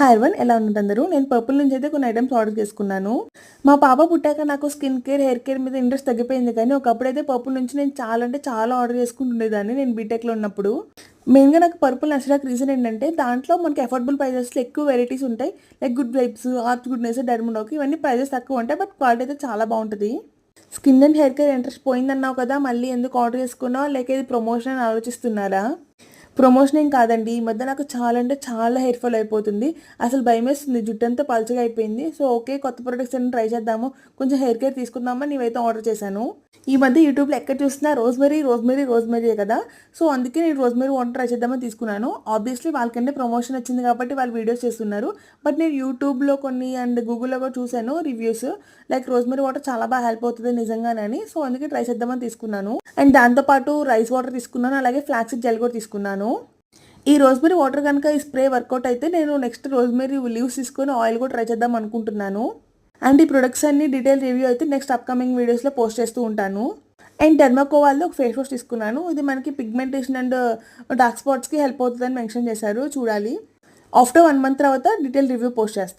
Hi ఎవన్, ఎలా ఉన్నారు అందరూ? నేను పర్పుల్ నుంచి అయితే కొన్ని ఐటమ్స్ ఆర్డర్ చేసుకున్నాను. మా పాప పుట్టాక నాకు స్కిన్ కేర్, హెయిర్ కేర్ మీద ఇంట్రెస్ట్ తగ్గిపోయింది. కానీ ఒకప్పుడైతే పర్పుల్ నుంచి నేను చాలా అంటే చాలా ఆర్డర్ చేసుకుంటుండేదాన్ని నేను బీటెక్లో ఉన్నప్పుడు. మెయిన్గా నాకు పర్పుల్ నచ్చడానికి రీజన్ ఏంటంటే దాంట్లో మనకి అఫోర్డబుల్ ప్రైజెస్లో ఎక్కువ వెరైటీస్ ఉంటాయి. Like Good Vibes, Earth Goodness, Dermodoc ఇవన్నీ ప్రైజెస్ తక్కువ ఉంటాయి. బట్ క్వాలిటీ అయితే చాలా బాగుంటుంది. Skin and hair care interest పోయిందన్నావు కదా, మళ్ళీ ఎందుకు ఆర్డర్ చేసుకున్నావు? లేక ఇది ప్రమోషన్ అని ఆలోచిస్తున్నారా? ప్రమోషన్ ఏం కాదండి. ఈ మధ్య నాకు చాలా అంటే చాలా హెయిర్ ఫాల్ అయిపోతుంది. అసలు భయమేస్తుంది. జుట్టంతా పలుచగా అయిపోయింది. సో ఓకే, కొత్త ప్రొడక్ట్స్ అన్ని ట్రై చేద్దాము, కొంచెం హెయిర్ కేర్ తీసుకుందామని నీవైతే ఆర్డర్ చేశాను. ఈ మధ్య యూట్యూబ్లో ఎక్కడ చూసినా రోజ్మెరీ కదా. సో అందుకే నేను రోజ్మెరీ వాటర్ ట్రై చేద్దామని తీసుకున్నాను. ఆబ్వియస్లీ వాళ్ళకంటే ప్రమోషన్ వచ్చింది కాబట్టి వాళ్ళు వీడియోస్ చేస్తున్నారు. బట్ నేను యూట్యూబ్లో కొన్ని అండ్ గూగుల్లో కూడా చూశాను రివ్యూస్. లైక్ రోజ్మెరీ వాటర్ చాలా బాగా హెల్ప్ అవుతుంది నిజంగానని. సో అందుకే ట్రై చేద్దామని తీసుకున్నాను. అండ్ దాంతోపాటు రైస్ వాటర్ తీసుకున్నాను, అలాగే ఫ్లాక్సీడ్ జెల్ కూడా తీసుకున్నాను. ఈ రోజ్మెరీ వాటర్ కనుక ఈ స్ప్రే వర్కౌట్ అయితే నేను నెక్స్ట్ రోజ్మెరీ లీవ్స్ తీసుకొని ఆయిల్ కూడా ట్రై చేద్దాం అనుకుంటున్నాను. అండ్ ఈ ప్రొడక్ట్స్ అన్ని డీటెయిల్ రివ్యూ అయితే నెక్స్ట్ అప్కమింగ్ వీడియోస్లో పోస్ట్ చేస్తూ ఉంటాను. అండ్ డెర్మాకోవాల్తో ఒక ఫేస్ వాష్ తీసుకున్నాను. ఇది మనకి పిగ్మెంటేషన్ అండ్ డార్క్ స్పాట్స్కి హెల్ప్ అవుతుందని మెన్షన్ చేశారు. చూడాలి. ఆఫ్టర్ 1 month తర్వాత డీటెయిల్ రివ్యూ పోస్ట్ చేస్తాను.